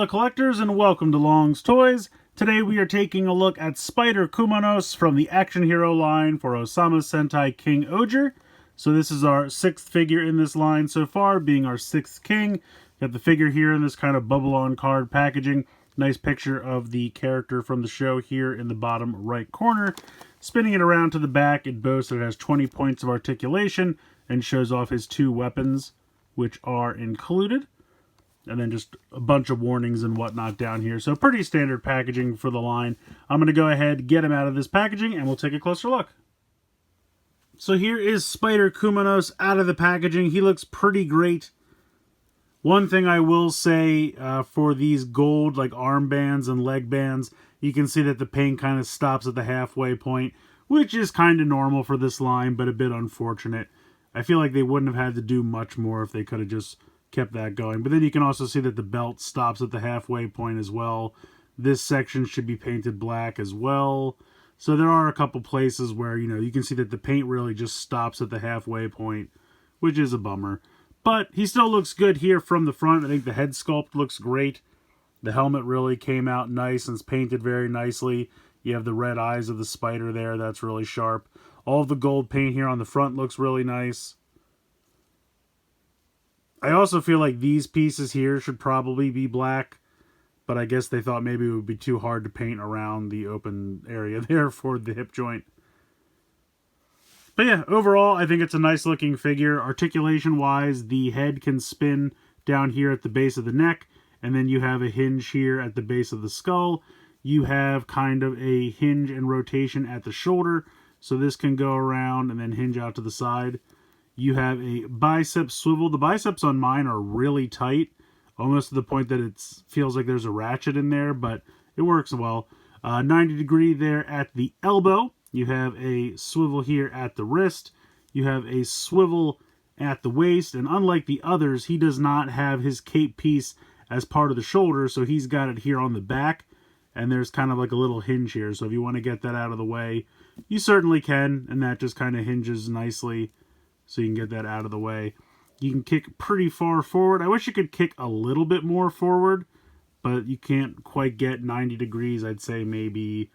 fellow collectors, and welcome to Long's Toys. Today we are taking a look at Spider Kumonos from the action hero line for Ohsama Sentai King-Ohger. So this is our 6th figure in this line so far, being our 6th king. Got the figure here in this kind of bubble-on card packaging. Nice picture of the character from the show here in the bottom right corner. Spinning it around to the back, it boasts that it has 20 points of articulation and shows off his 2 weapons, which are included. And then just a bunch of warnings and whatnot down here. So pretty standard packaging for the line. I'm going to go ahead, get him out of this packaging, and we'll take a closer look. So here is Spider Kumonos out of the packaging. He looks pretty great. One thing I will say for these gold like armbands and leg bands, you can see that the paint kind of stops at the halfway point, which is kind of normal for this line, but a bit unfortunate. I feel like they wouldn't have had to do much more if they could have just kept that going. But then you can also see that the belt stops at the halfway point as well. This section should be painted black as well. So there are a couple places where, you can see that the paint really just stops at the halfway point, which is a bummer. But he still looks good here from the front. I think the head sculpt looks great. The helmet really came out nice and is painted very nicely. You have the red eyes of the spider there. That's really sharp. All of the gold paint here on the front looks really nice. I also feel like these pieces here should probably be black, but I guess they thought maybe it would be too hard to paint around the open area there for the hip joint. But yeah, overall, I think it's a nice looking figure. Articulation-wise, the head can spin down here at the base of the neck, and then you have a hinge here at the base of the skull. You have kind of a hinge and rotation at the shoulder, so this can go around and then hinge out to the side. You have a bicep swivel. The biceps on mine are really tight, almost to the point that it feels like there's a ratchet in there, but it works well. 90 degree there at the elbow. You have a swivel here at the wrist. You have a swivel at the waist, and unlike the others, he does not have his cape piece as part of the shoulder, so he's got it here on the back, and there's kind of like a little hinge here, so if you want to get that out of the way, you certainly can, and that just kind of hinges nicely. So you can get that out of the way. You can kick pretty far forward. I wish you could kick a little bit more forward, but you can't quite get 90 degrees. I'd say maybe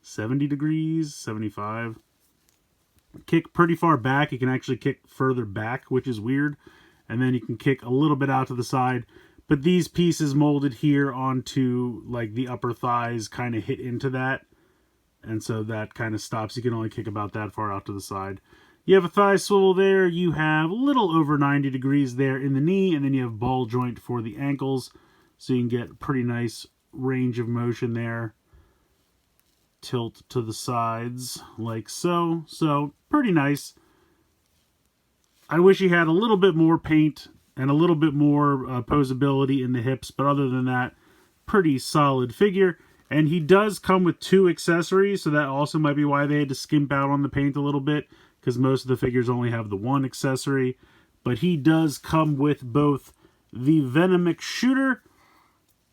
70 degrees, 75. Kick pretty far back. You can actually kick further back, which is weird. And then you can kick a little bit out to the side. But these pieces molded here onto like the upper thighs kind of hit into that. And so that kind of stops. You can only kick about that far out to the side. You have a thigh swivel there. You have a little over 90 degrees there in the knee. And then you have ball joint for the ankles. So you can get pretty nice range of motion there. Tilt to the sides like so. So pretty nice. I wish he had a little bit more paint and a little bit more posability in the hips. But other than that, pretty solid figure. And he does come with 2 accessories. So that also might be why they had to skimp out on the paint a little bit, because most of the figures only have the 1 accessory. But he does come with both the Venomic Shooter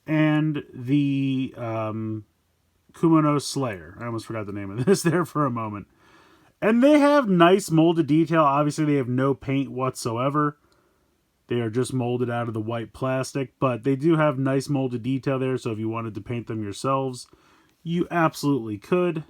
and the Kumonos Slayer. I almost forgot the name of this there for a moment. And they have nice molded detail. Obviously, they have no paint whatsoever. They are just molded out of the white plastic. But they do have nice molded detail there, so if you wanted to paint them yourselves, you absolutely could.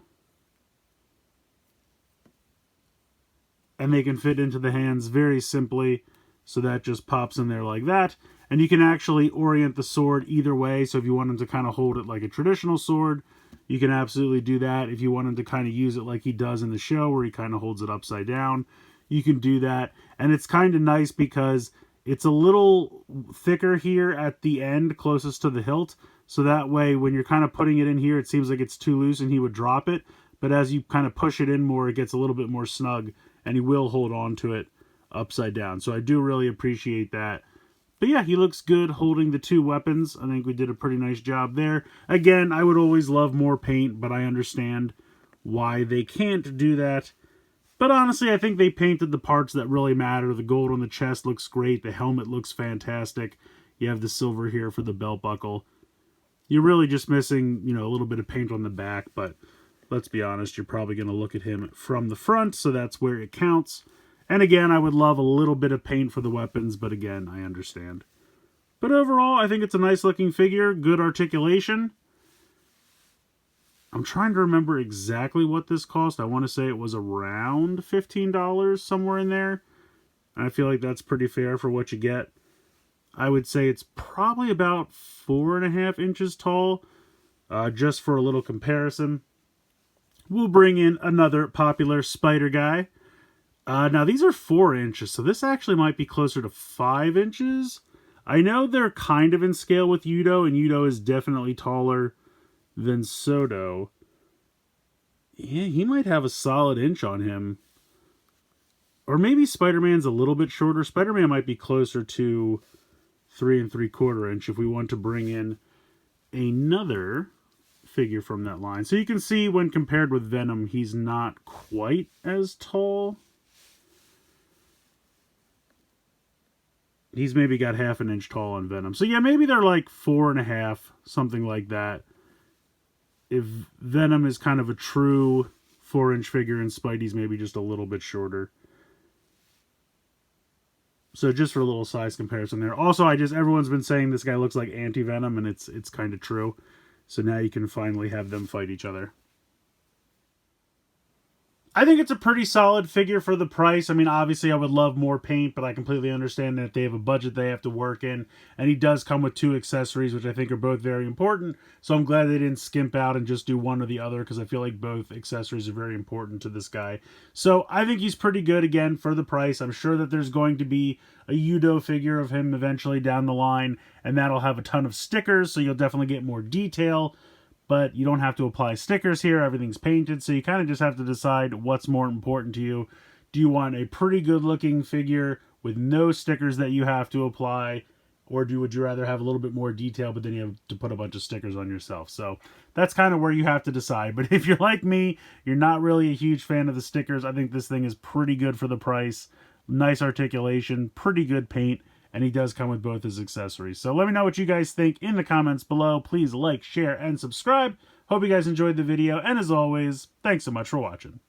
And they can fit into the hands very simply, so that just pops in there like that. And you can actually orient the sword either way, so if you want him to kind of hold it like a traditional sword, you can absolutely do that. If you want him to kind of use it like he does in the show, where he kind of holds it upside down, you can do that. And it's kind of nice because it's a little thicker here at the end, closest to the hilt, so that way when you're kind of putting it in here, it seems like it's too loose and he would drop it. But as you kind of push it in more, it gets a little bit more snug, and he will hold on to it upside down. So I do really appreciate that. But yeah, he looks good holding the 2 weapons. I think we did a pretty nice job there. Again, I would always love more paint, but I understand why they can't do that. But honestly, I think they painted the parts that really matter. The gold on the chest looks great. The helmet looks fantastic. You have the silver here for the belt buckle. You're really just missing, a little bit of paint on the back, but let's be honest, you're probably going to look at him from the front, so that's where it counts. And again, I would love a little bit of paint for the weapons, but again, I understand. But overall, I think it's a nice looking figure, good articulation. I'm trying to remember exactly what this cost. I want to say it was around $15, somewhere in there. And I feel like that's pretty fair for what you get. I would say it's probably about 4.5 inches tall, just for a little comparison. We'll bring in another popular spider guy. Now, these are 4 inches, so this actually might be closer to 5 inches. I know they're kind of in scale with Yudo, and Yudo is definitely taller than Soto. Yeah, he might have a solid inch on him. Or maybe Spider-Man's a little bit shorter. Spider-Man might be closer to 3 3/4 inch if we want to bring in another figure from that line. So you can see when compared with Venom, he's not quite as tall. He's maybe got 1/2 inch tall on Venom. So yeah, maybe they're like 4.5, something like that. If Venom is kind of a true 4-inch figure and Spidey's maybe just a little bit shorter. So just for a little size comparison there. Also, everyone's been saying this guy looks like Anti-Venom, and it's kind of true. So now you can finally have them fight each other. I think it's a pretty solid figure for the price. I mean, obviously I would love more paint, but I completely understand that if they have a budget they have to work in. And he does come with 2 accessories, which I think are both very important. So I'm glad they didn't skimp out and just do one or the other, because I feel like both accessories are very important to this guy. So I think he's pretty good, again, for the price. I'm sure that there's going to be a Yudo figure of him eventually down the line, and that'll have a ton of stickers, so you'll definitely get more detail. But you don't have to apply stickers here. Everything's painted, so you kind of just have to decide what's more important to you. Do you want a pretty good-looking figure with no stickers that you have to apply, or would you rather have a little bit more detail, but then you have to put a bunch of stickers on yourself? So that's kind of where you have to decide. But if you're like me, you're not really a huge fan of the stickers, I think this thing is pretty good for the price. Nice articulation, pretty good paint, and he does come with both his accessories. So let me know what you guys think in the comments below. Please like, share, and subscribe. Hope you guys enjoyed the video. And as always, thanks so much for watching.